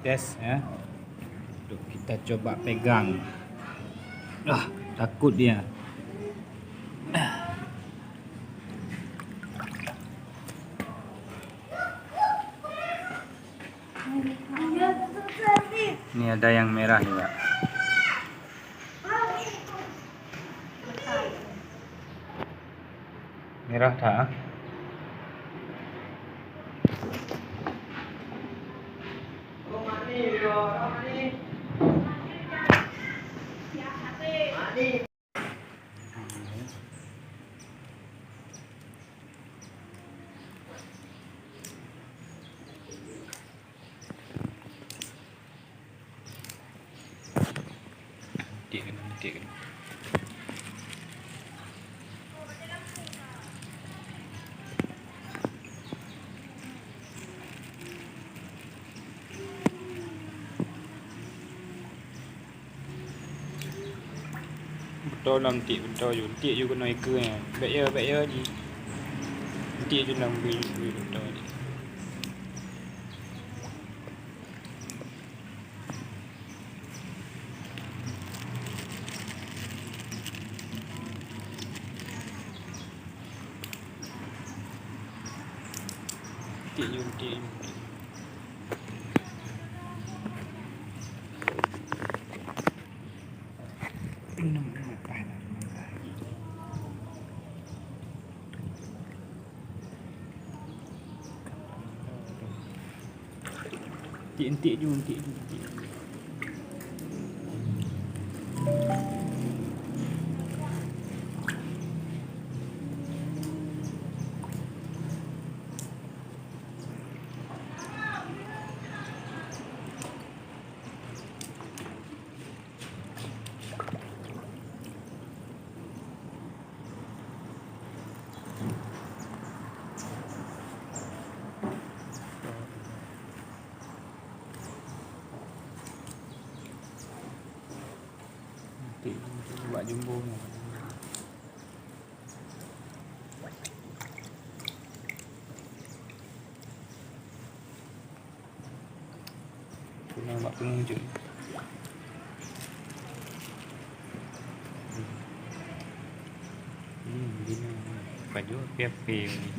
Test ya. Untuk kita coba pegang. Takut dia. Ini ada yang merah juga. Merah tak? Nanti. Betul lah nanti, betul je. Nanti je kena eka ni. Baik ya je. Nanti je nak beri betul je. Nanti je. Nanti je. Buat jumbo ni. Kena buat pengunjung. Baju PFP ni.